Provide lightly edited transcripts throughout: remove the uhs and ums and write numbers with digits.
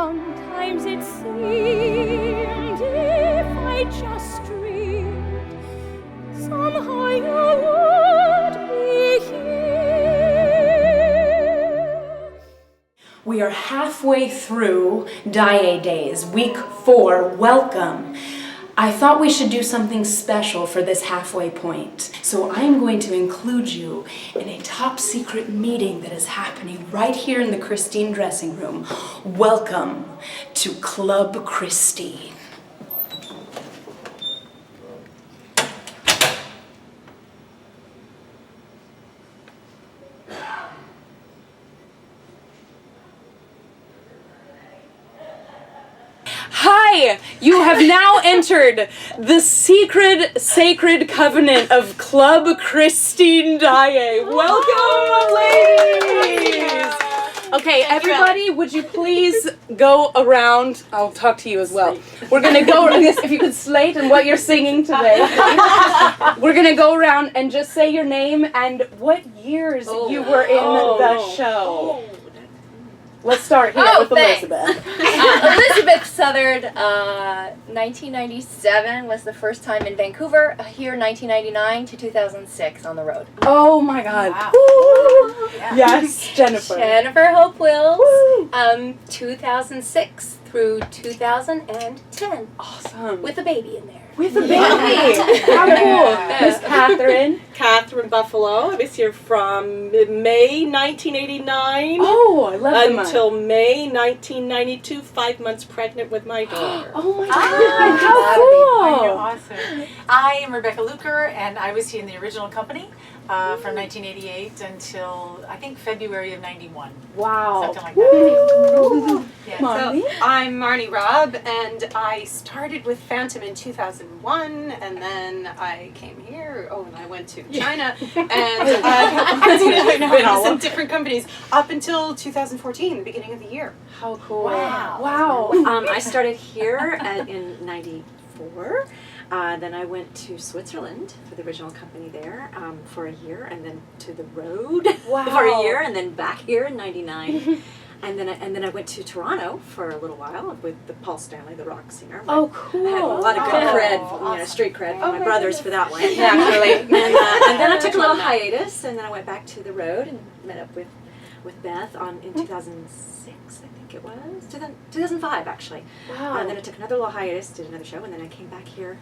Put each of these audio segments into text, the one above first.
Sometimes it seemed if I just dreamed, somehow you would be here. We are halfway through Daae Days, week 4. Welcome. I thought we should do something special for this halfway point. So I'm going to include you in a top secret meeting that is happening right here in the Christine dressing room. Welcome to Club Christine. Hi! You have now entered the secret, sacred covenant of Club Christine Daae. Welcome, ladies! Okay, everybody, would you please go around? I'll talk to you as well. We're gonna go, if you could slate and what you're singing today. We're gonna go around and just say your name and what years you were in the show. Let's start here with Elizabeth. Elizabeth Southard, 1997 was the first time in Vancouver, here 1999 to 2006 on the road. Oh my God. Wow. Yeah. Yes, Jennifer. Jennifer Hope Wills, 2006 through 2010. Awesome. With a baby in there. With a baby. How cool. Miss Catherine. Catherine Buffalo. I was here from May 1989 Oh, I love the month. until May 1992, 5 months pregnant with my daughter. Oh my God, how cool. Awesome. I am Rebecca Luker, and I was in the original company from 1988 until, I think, February of 91. Wow. Something like that. Yeah. Marnie? So I'm Marnie Robb, and I started with Phantom in 2001, and then I came here. Oh, and I went to China, and I was in different companies up until 2014, the beginning of the year. How cool. Wow. I started here in '94. Then I went to Switzerland for the original company there for a year, and then to the road for a year, and then back here in '99. And then I went to Toronto for a little while with the Paul Stanley, the rock singer. Oh, cool. I had a lot of good cred, street cred from my brothers for that one. Naturally. And then I took a little hiatus, and then I went back to the road and met up with Beth in 2006, I think it was, 2005 actually. Wow. And then I took another little hiatus, did another show, and then I came back here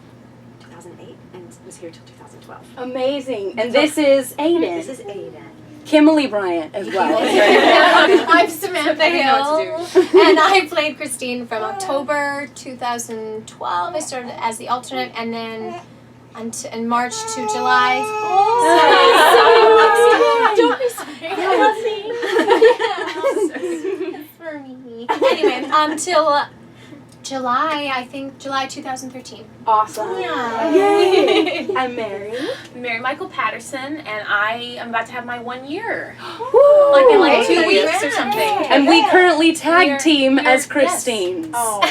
2008 and was here till 2012. Amazing. And this is Aiden. This is Aiden. Kimberly Bryant as well. I'm Samantha Hill, and I played Christine from October 2012. I started as the alternate, and then in March to July. Don't be sorry. It's for me. Anyway, until July, I think July 2013. Awesome. Yeah. Yay. I'm Mary. Mary Michael Patterson, and I am about to have my 1 year. Woo. Like in like 2 weeks or something. And we currly tag team as Christines. Oh.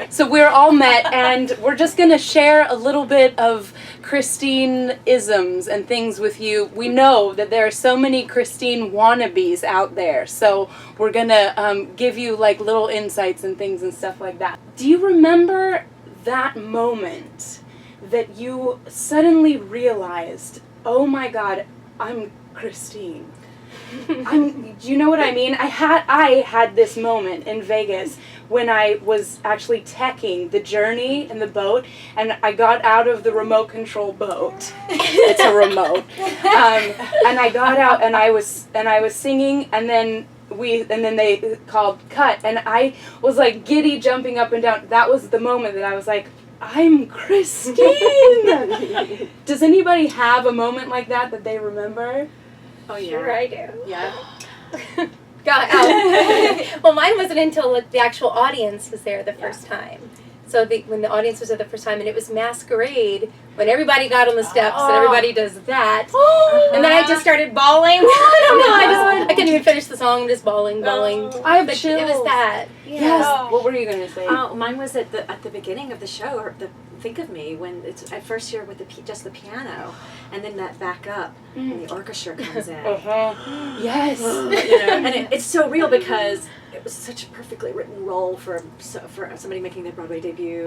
So we're all met, and we're just going to share a little bit of Christine-isms and things with you. We know that there are so many Christine wannabes out there, so we're going to give you like little insights and things and stuff like that. Do you remember that moment that you suddenly realized, oh my God, I'm Christine? Do you know what I mean? I had this moment in Vegas when I was actually teching the journey in the boat, and I got out of the remote control boat. It's a remote, and I got out and I was singing, and then they called cut, and I was like giddy, jumping up and down. That was the moment that I was like, I'm Christine. Does anybody have a moment like that they remember? Oh, yeah. Sure I do. Yeah. God, well, mine wasn't until the actual audience was there the first time. So when the audience was there the first time, and it was Masquerade, when everybody got on the steps and everybody does that. And then I just started bawling. I don't know, I couldn't even finish the song, just bawling. I have But chills. it was that. Yeah. Yes. What were you going to say? Mine was at the beginning of the show, or think of me when it's at first you're with just the piano, and then that back up and the orchestra comes in. Yes. And it's so real because it was such a perfectly written role for somebody making their Broadway debut.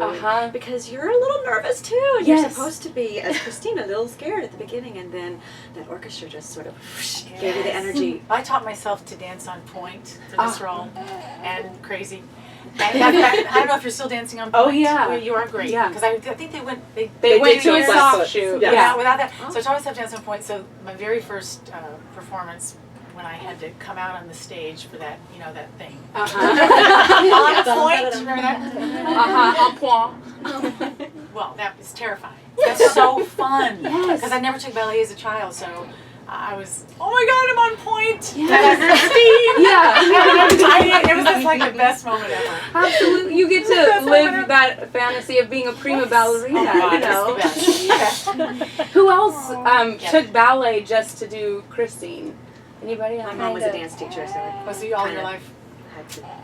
Because you're a little nervous too, and you're supposed to be, as Christine, a little scared at the beginning, and then that orchestra just sort of gave you the energy. I taught myself to dance on point for this role, and crazy. And I don't know if you're still dancing on point. Oh yeah, well, you are great. Yeah, because I think they went to a soft shoe. Yeah, without that. So I taught myself to dance on point. So my very first performance, when I had to come out on the stage for that, that thing. On point. Remember that? En point. Well, that was terrifying. That's so fun. Yes. Because I never took ballet as a child, so I was, oh my God, I'm on point. Yes. Christine. It was just like the best moment ever. Absolutely, you get to live that fantasy of being a prima ballerina. Oh God, Who else took ballet just to do Christine? Anybody? My mom was a dance teacher, so was you all your life?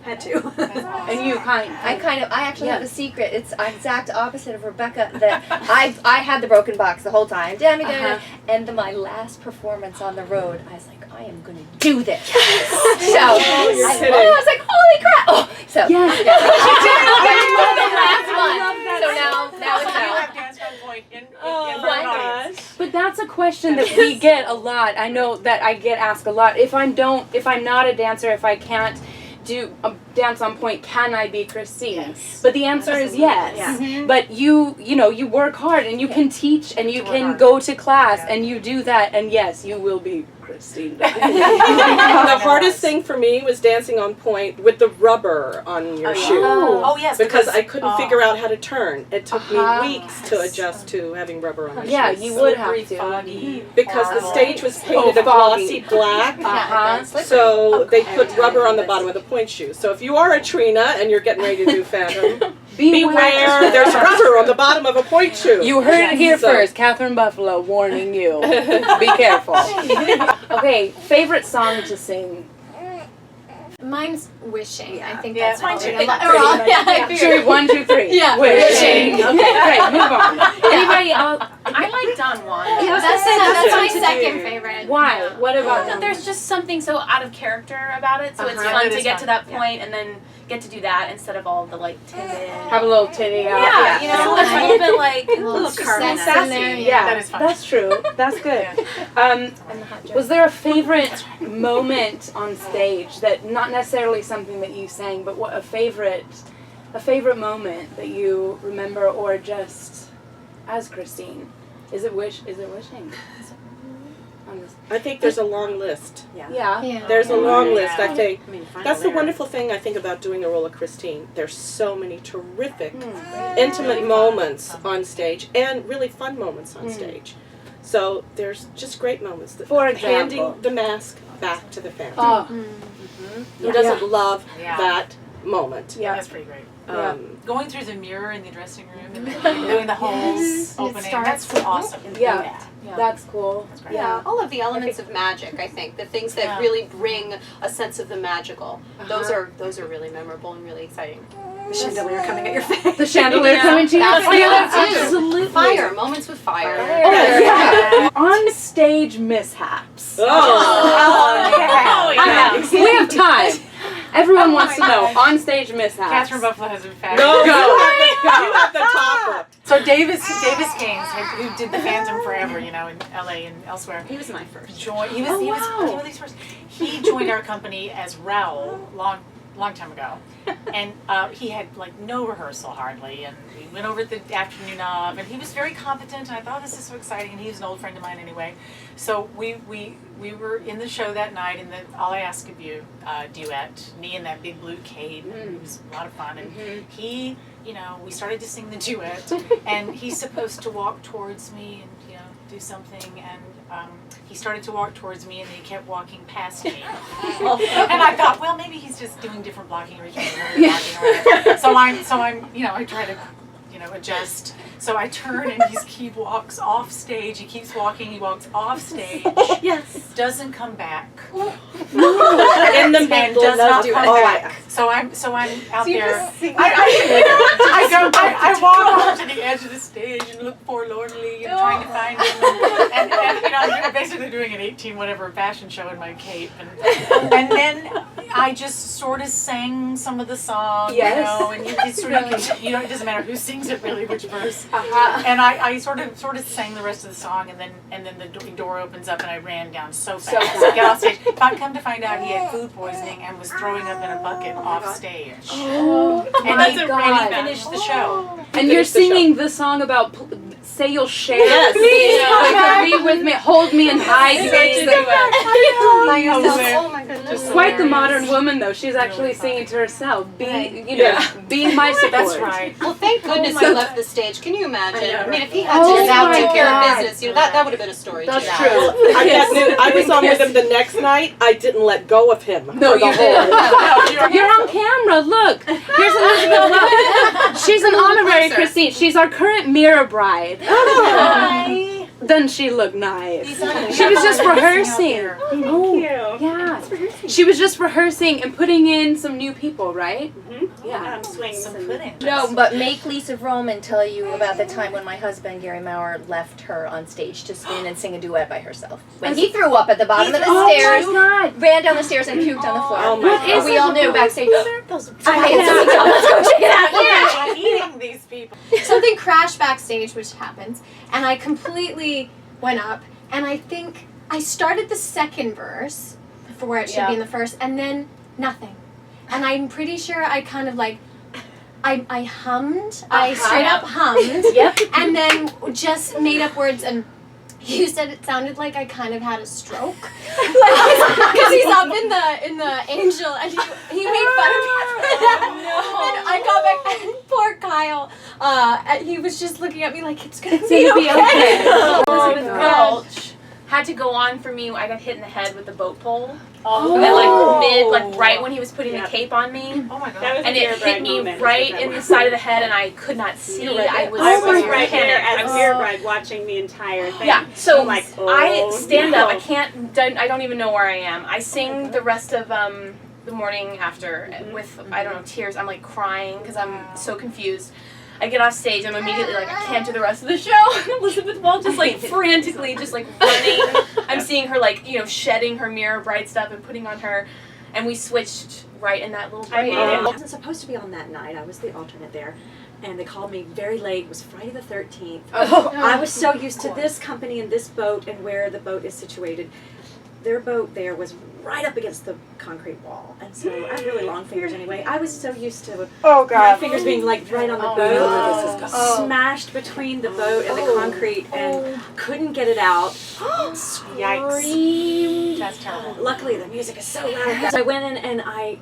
Had to. That's awesome. And you I actually have a secret. It's exact opposite of Rebecca. That I had the broken box the whole time. And my last performance on the road, I was like, I am going to do this. So I was like, holy crap! Oh, so yes. The last one. So now it's You out. have danced on point in front of an audience. But that's a question that we get a lot. I know that I get asked a lot. If I'm not a dancer, if I can't do a dance on point, can I be Christine? Yes. But the answer is yes. Yeah. But you work hard, and you can teach, and you can go to class, and you do that, and yes, you will be Christine. The hardest thing for me was dancing on point with the rubber on your shoe. Oh yes, Because I couldn't figure out how to turn. It took me weeks to adjust to having rubber on my shoes. Yeah, you would have to. Foggy, Because the stage was painted a glossy black, so they put rubber on the bottom of the point shoe. So if you are a Trina and you're getting ready to do Phantom, beware, there's rubber on the bottom of a point shoe. You heard it here first. Catherine Buffalo warning you. Be careful. Okay, favorite song to sing? Mine's Wishing. I think Yeah, that's mine probably too. a lot. I figured. Should we 1, 2, 3? Yeah. Wishing. Okay, great. Move on. Anybody else? I like Don Juan. Yeah, that's my second favorite. Why? What about But them? there's just something so out of character about it, so it's Uh-huh. fun It to is get fun. to that point and then get to do that instead of all the timid. Have a little titty out. Yeah, you know, it's a little bit like A little Carmen sex in there. Yeah, That is fun. that's true. That's good. Was there a favorite moment on stage that, not necessarily something that you sang, but what a favorite moment that you remember, or just as Christine? Is it wishing? I think there's a long list. Yeah. There's a long list, I Yeah. think. I mean, That's the wonderful thing, I think, about doing the role of Christine. There's so many terrific, intimate moments on stage, and really fun moments on stage. So there's just great moments. For example? Handing the mask back to the family. Oh, Who doesn't love Yeah. that moment? Yeah, that's pretty great. Going through the mirror in the dressing room and doing the whole opening, that's awesome. yeah. That's cool. That's great. Yeah, all of the elements of magic, I think, the things that really bring a sense of the magical. Those are really memorable and really exciting. The chandelier coming at your face. The chandelier coming to your face. Absolutely. Fire, moments with fire. Oh, yeah. On stage mishaps. We have time. Everyone wants to know. On stage mishaps. Catherine Buffalo has been fabulous. No, you have the topper. So Davis Gaines, who did the Phantom forever, in LA and elsewhere. He was my first. He was first. He joined our company as Raoul long time ago, and he had no rehearsal hardly, and we went over the afternoon of, and he was very competent, and I thought, this is so exciting, and he was an old friend of mine anyway. So we were in the show that night in the All I Ask of You duet, me in that big blue cape, and it was a lot of fun, and he, we started to sing the duet, and he's supposed to walk towards me and do something, and he started to walk towards me, and he kept walking past me. And I thought, well, maybe he's just doing different blocking or blocking or whatever. So I'm I try to adjust. So I turn and he walks off stage. He keeps walking. He walks off stage. Yes. Doesn't come back. In the And middle does not of come back. So I'm out there. I walk off to the edge of the stage and look forlornly and trying to find him. And I'm basically doing an 18 whatever fashion show in my cape. And then I just sort of sang some of the songs, and you sort of it doesn't matter who sings it really, which verse. And I sort of sang the rest of the song, and then the door opens up and I ran down so fast. I get off stage. Come to find out, he had food poisoning and was throwing up in a bucket off stage. And he finished the show. And you're singing the song about say you'll share. Yes. Please be with me, hold me and hide me. Oh my goodness. Quite the modern woman though. She's actually singing to herself. Being my support. That's right. Well, thank goodness he left the stage. Can you imagine? I mean, if he had Oh to now my take care God. of business, that would have been a story. That's too. true. I was on with him the next night. I didn't let go of him. No, for the you whole- didn't. You're on camera. Look. Here's Elizabeth Love. She's an honorary Christine. She's our current mirror bride. Hi. Doesn't she look nice? She was just rehearsing. Thank you. Yeah. She was just rehearsing and putting in some new people, right? Yeah. Swings Some and pudding. No, but make Lisa Froman tell you about the time when my husband, Gary Maurer, left her on stage to spin and sing a duet by herself. When he threw up at the bottom of the stairs, ran down the stairs and puked on the floor. Oh my And we all knew backstage. Let's go check it out. I'm eating these people. Something crashed backstage, which happens, and I completely went up, and I think I started the second verse for where it should be in the first, and then nothing. And I'm pretty sure I kind of like, I hummed, I straight up hummed, and then just made up words, and you said it sounded like I kind of had a stroke, because he's up in the angel, and he made fun of me for that. And I got back, and poor Kyle, he was just looking at me like it's gonna be okay. Elizabeth Welch had to go on for me. I got hit in the head with the boat pole. Right when he was putting the cape on me. Oh my God. And it hit me right in the side of the head, and I could not see. I was right panicked. there as a mirror bride watching the entire thing. Yeah, so I'm like, I stand up. no. I don't even know where I am. I sing the rest of the morning after with, I don't know, tears. I'm like crying because I'm so confused. I get off stage, I'm immediately like, I can't do the rest of the show. And Elizabeth Welch just like frantically just like running. I'm seeing her like, shedding her mirror bride stuff and putting on her. And we switched right in that little break. I wasn't supposed to be on that night. I was the alternate there. And they called me very late. It was Friday the 13th. I was so used to this company and this boat and where the boat is situated. Their boat there was right up against the concrete wall. And so I have really long fingers anyway. I was so used to my fingers being like right on the boat. Smashed between the boat and the concrete and couldn't get it out. Screamed. That's terrible. Luckily the music is so loud. So I went in and I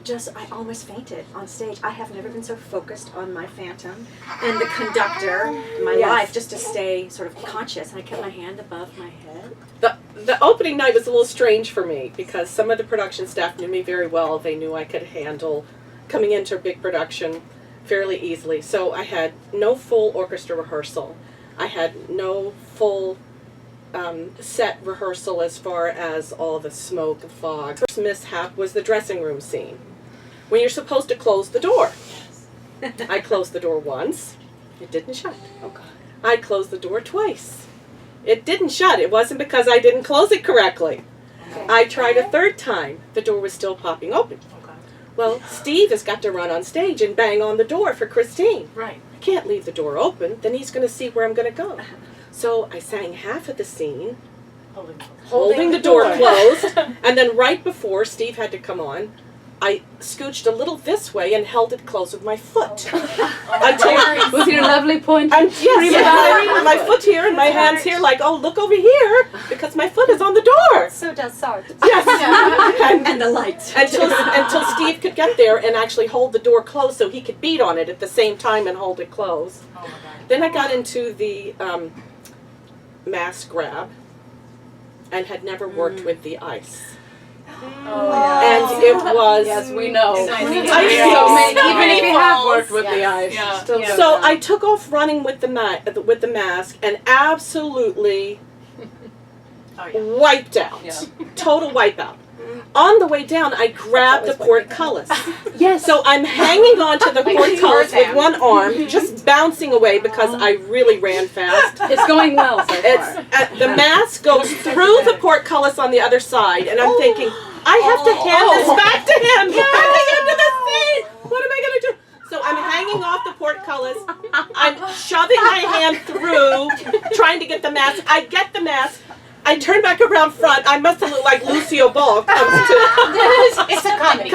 almost fainted on stage. I have never been so focused on my phantom and the conductor in my life just to stay sort of conscious. And I kept my hand above my head. The opening night was a little strange for me because some of the production staff knew me very well. They knew I could handle coming into a big production fairly easily. So I had no full orchestra rehearsal. I had no full set rehearsal as far as all the smoke and fog. First mishap was the dressing room scene when you're supposed to close the door. I closed the door once. It didn't shut. Oh God. I closed the door twice. It didn't shut. It wasn't because I didn't close it correctly. I tried a third time. The door was still popping open. Well, Steve has got to run on stage and bang on the door for Christine. Right. I can't leave the door open. Then he's going to see where I'm going to go. So I sang half of the scene, holding the door closed, and then right before Steve had to come on, I scooched a little this way and held it close with my foot. With your lovely point. And yes, my foot here and my hands here, like, oh, look over here, because my foot is on the door. So does Sarge. Yes. And the lights. Until Steve could get there and actually hold the door closed so he could beat on it at the same time and hold it closed. Oh my God. Then I got into the mask grab and had never worked with the ice. And it was. Yes, we know. Even if you have worked with the eyes. Yeah. Still goes So down. I took off running with the mask and absolutely wiped out. Yeah. Total wipeout. On the way down, I grabbed the portcullis. Yes. So I'm hanging onto the portcullis with one arm, just bouncing away because I really ran fast. It's going well so far. The mask goes through the portcullis on the other side, and I'm thinking, I have to hand this back to him at the end of the scene. What am I going to do? So I'm hanging off the portcullis. I'm shoving my hand through, trying to get the mask. I get the mask. I turn back around front. I must have looked like Lucille Ball comes to. It's a comedy.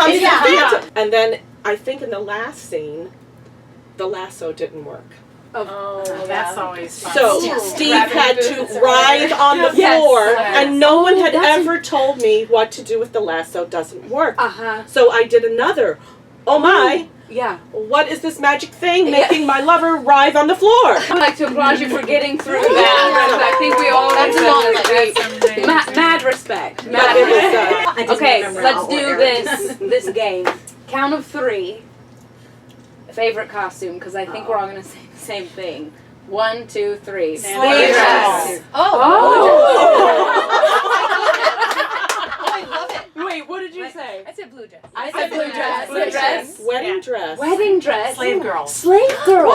And then I think in the last scene, the lasso didn't work. Oh, that's always fun. So Steve had to writhe on the floor, and no one had ever told me what to do if the lasso doesn't work. So I did another. Oh my! Yeah. What is this magic thing making my lover writhe on the floor? I'd like to applaud you for getting through that. I think we all mad respect. Mad respect. Okay, let's do this game. Count of 3. Favorite costume, because I think we're all gonna say the same thing. 1, 2, 3. Slave dress. Wait, what did you say? I said blue dress. I said blue dress. Blue dress. Wedding dress. Wedding dress. Slave girl. Slave girl.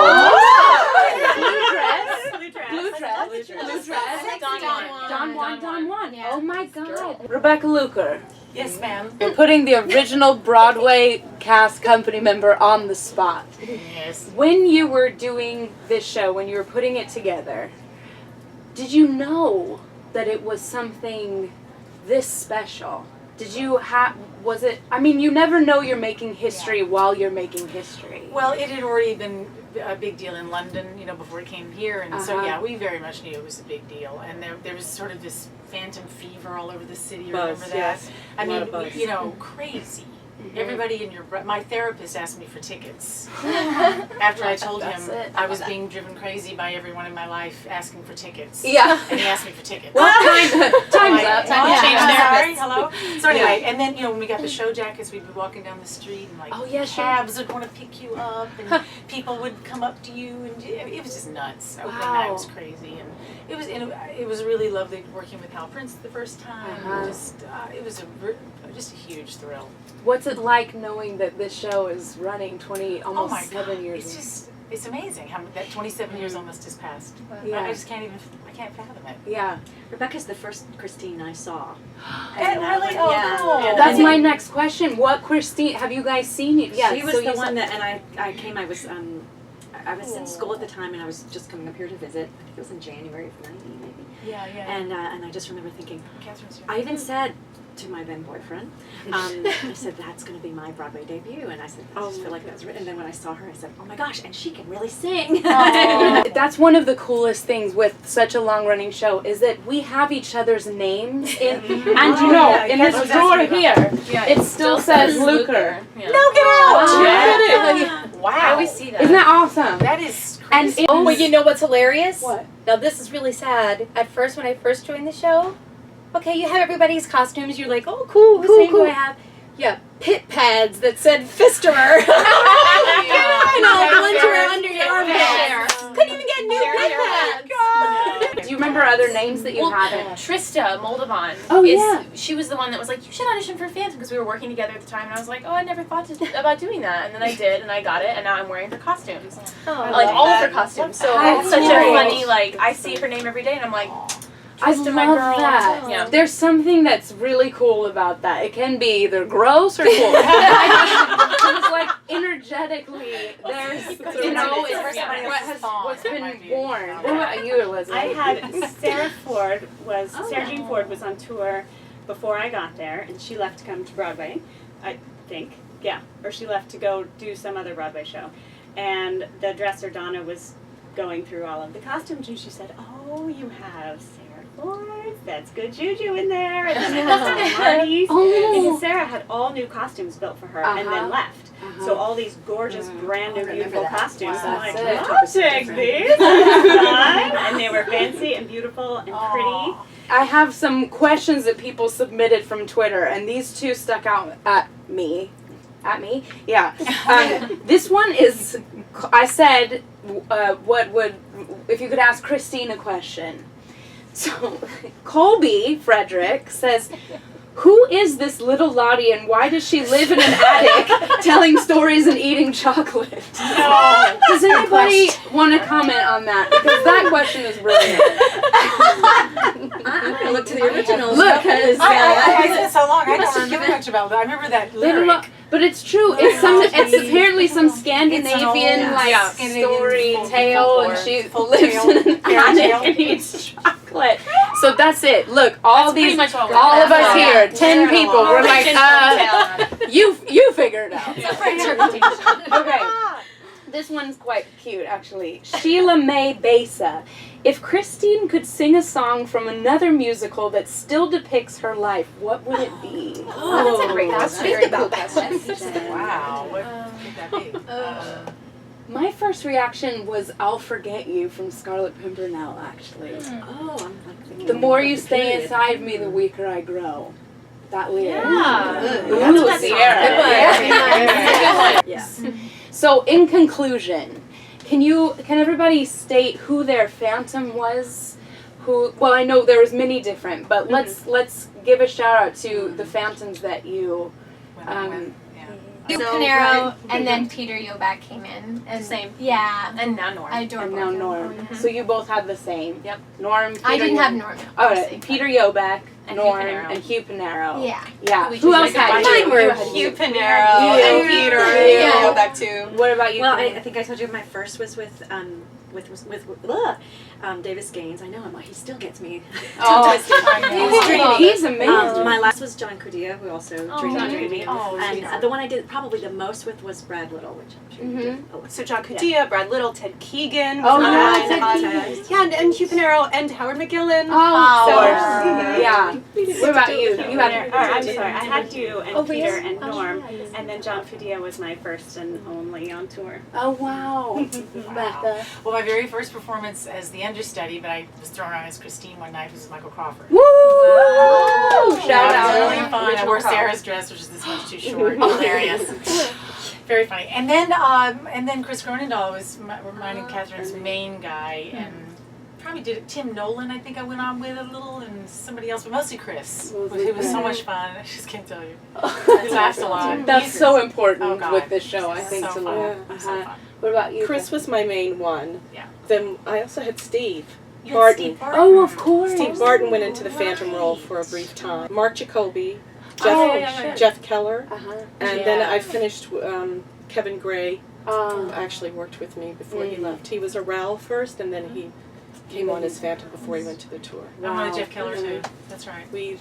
Blue dress. Blue dress. Blue dress. Don Juan. Yeah. Oh my God. Rebecca Luker. Yes, ma'am. We're putting the original Broadway cast company member on the spot. Yes. When you were doing this show, when you were putting it together, did you know that it was something this special? Did you was it, I mean, you never know you're making history while you're making history. Well, it had already been a big deal in London, before it came here, and so yeah, we very much knew it was a big deal. And there was sort of this phantom fever all over the city. Remember that? Yes. I mean, crazy. Everybody my therapist asked me for tickets after I told him I was being driven crazy by everyone in my life asking for tickets. Yeah. And he asked me for tickets. Well, time's up. Time to change therapist. Hello. So anyway, and then when we got the show jackets, we'd be walking down the street and cabs would want to pick you up, and people would come up to you, and it was just nuts. Opening night was crazy, and it was really lovely working with Hal Prince the first time. It was just a huge thrill. What's it like knowing that this show is running almost 7 years? It's amazing how that 27 years almost has passed. Yeah. I just can't fathom it. Yeah. Rebecca's the first Christine I saw. Really? Cool. That's my next question. What Christine, have you guys seen it? Yeah, she was the one that, and I came, I was in school at the time, and I was just coming up here to visit. I think it was in January of 90, maybe. Yeah. And I just remember thinking, Catherine's I even said to my then boyfriend, I said, that's going to be my Broadway debut. And I said, I just feel like that was written. And then when I saw her, I said, oh my gosh, and she can really sing. That's one of the coolest things with such a long-running show is that we have each other's names in, and in this drawer here, it still says Luker. Yeah. No, get out! Wow. I always see that. Isn't that awesome? That is And crazy. Well, you know what's hilarious? What? Now, this is really sad. At first, when I first joined the show, okay, you have everybody's costumes. You're like, oh, cool. Whose name do I have? Yeah, pit pads that said Fisterer. Winter under your armpit. Couldn't even get new pit pads. Do you remember other names that you haven't? Trista Moldovan. Oh, yeah. She was the one that was like, you should audition for Phantom, because we were working together at the time, and I was like, oh, I never thought about doing that. And then I did, and I got it, and now I'm wearing her costumes. Like, all of her costumes. So it's such a funny, I see her name every day, and I'm like, I Trista, love my girl. that. Yeah. There's something that's really cool about that. It can be either gross or cool. It's like energetically, there's, what's been born. What about you, Elizabeth? I had Sarah Jean Ford was on tour before I got there, and she left to come to Broadway, I think. Yeah, or she left to go do some other Broadway show. And the dresser, Donna, was going through all of the costumes, and she said, oh, you have Sarah Ford, that's good juju in there, and then I saw Marty's, because Sarah had all new costumes built for her, and then left. So all these gorgeous, brand new, beautiful costumes, I'm like, I'll take these, and they were fancy and beautiful and pretty. I have some questions that people submitted from Twitter, and these two stuck out at me. At me? Yeah. This one is, I said, what would, if you could ask Christine a question. So, Colby Frederick says, who is this little Lottie and why does she live in an attic telling stories and eating chocolate? No. Does anybody want to comment on that? Because that question is brilliant. I look to the originals. Look, because It's been so long, I don't remember much about that. I remember that lyric. But it's true. It's apparently some Scandinavian story tale, and she lives in an attic and eats chocolate. So that's it. Look, all of us here, 10 people, we're like, you figure it out. Okay. This one's quite cute, actually. Sheila May Besa. If Christine could sing a song from another musical that still depicts her life, what would it be? Oh, that's a great question. Wow. What could that be? My first reaction was "I'll Forget You" from Scarlet Pimpernel, actually. Oh, I'm like thinking. The more you stay inside me, the weaker I grow. That lyric. Yeah. Ooh, Sierra. Yes. So, in conclusion, can everybody state who their phantom was? Well, I know there was many different, but let's give a shout out to the phantoms that you. Hugh Pinero and then Peter Yobak came in. And Same. Yeah. And now Norm. I adore And both now of them. Norm. So you both had the same. Yep. Norm. Peter, I didn't have Norm. Oh, Peter Yobak, And Norm, Hugh Pinero. and Hugh Pinero. Yeah. Yeah. We Who just else like had mine you? were You had Hugh you. Pinero You. and Peter. Yeah. Go back to. What about you? Well, I Kim? think I told you my first was with Davis Gaines. I know him. He still gets me. He's amazing. My last was John Cordia, who also dreamed me. Oh, And the one I did probably the most with was Brad Little, which I'm sure you did. So John Cordia, Brad Little, Ted Keegan. Oh, was yeah, on. Ted Keegan. And Hugh Pinero and Howard McGillen. Oh, So- yeah. What about you? You had. I'm sorry, I had you and Peter and Oh, Norm, yeah, yes. and then John Fudia was my first and only on tour. Oh wow. Becca. Well, my very first performance as the understudy, but I was thrown on as Christine one night, was Michael Crawford. Woo! Shout That was out. really fun. I wore Sarah's dress, which is this much too short. Hilarious. Very funny. And then Chris Gronendahl was reminding Catherine's main guy, and probably did it. Tim Nolan, I think I went on with a little, and somebody else, but mostly Chris. It was so much fun. I just can't tell you. I laughed a lot. That's so important Oh, God. with this show, I think. So to fun. learn. So fun. What about you? Chris was my main one. Yeah. Then I also had Steve You had Barton. Steve Barton. Oh, of course. Steve Barton went into the Phantom role for a brief time. Mark Jacoby, Jeff Keller, and then I finished Kevin Gray. Actually worked with me before he left. He was a Raoul first, and then he came on as Phantom before he went to the tour. I wanted Jeff Keller too. That's right. We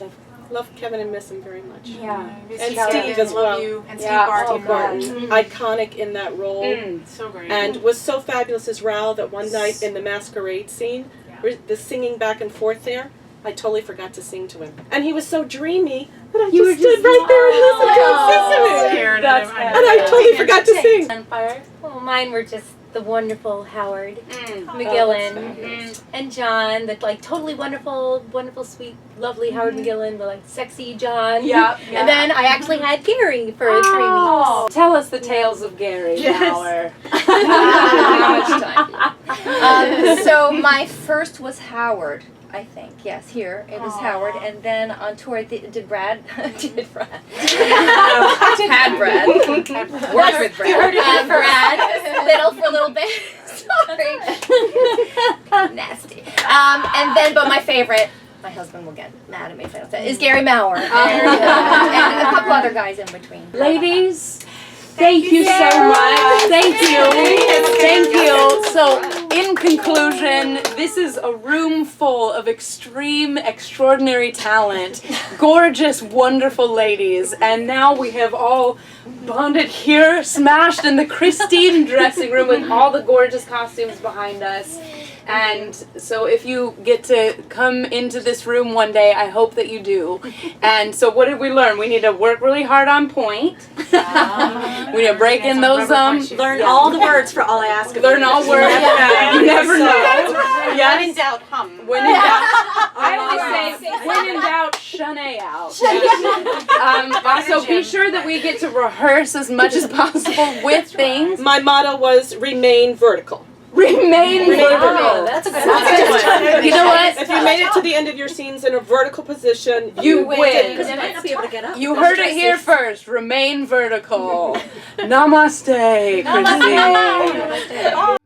love Kevin and miss him very much. Yeah. And Keller, Steve as well. Love you. And Steve Yeah. Barton. Steve Barton, iconic in that role, So great. and was so fabulous as Raoul that one night in the masquerade scene, the singing back and forth there, I totally forgot to sing to him. And he was so dreamy that I just stood right there and listened to him sing to me. Scared That's of him. And I totally forgot to sing. Empire. Well, mine were just the wonderful Howard Mm. McGillen and John, the like totally wonderful, sweet, lovely Howard McGillen, the like sexy John. Yeah. And then I actually had Gary for 3 weeks. Tell us the tales of Gary. Yes. How much time? So my first was Howard, I think. Yes, here it was Howard, and then on tour did Brad? Did Brad? Had Brad? Worked with Brad. Brad, little for a little bit. Sorry. Nasty. And then, but my favorite. My husband will get mad at me if I don't say it, is Gary Maurer. And a couple other guys in between. Ladies, thank you so much. Thank you. Thank you. So, in conclusion, this is a room full of extreme, extraordinary talent, gorgeous, wonderful ladies, and now we have all bonded here, smashed in the Christine dressing room with all the gorgeous costumes behind us. And so if you get to come into this room one day, I hope that you do. And so what did we learn? We need to work really hard on point. We need to break in those learn all the words for all I ask of you. Learn all words. You never know. When in doubt, hum. When in doubt, I always say, when in doubt, Shanae out. Also, be sure that we get to rehearse as much as possible with things. My motto was remain vertical. Remain vertical. That's a good one. You know what? If you made it to the end of your scenes in a vertical position, you win. Because you might not be able to get up. You heard it here first. Remain vertical. Namaste, Christine. Namaste.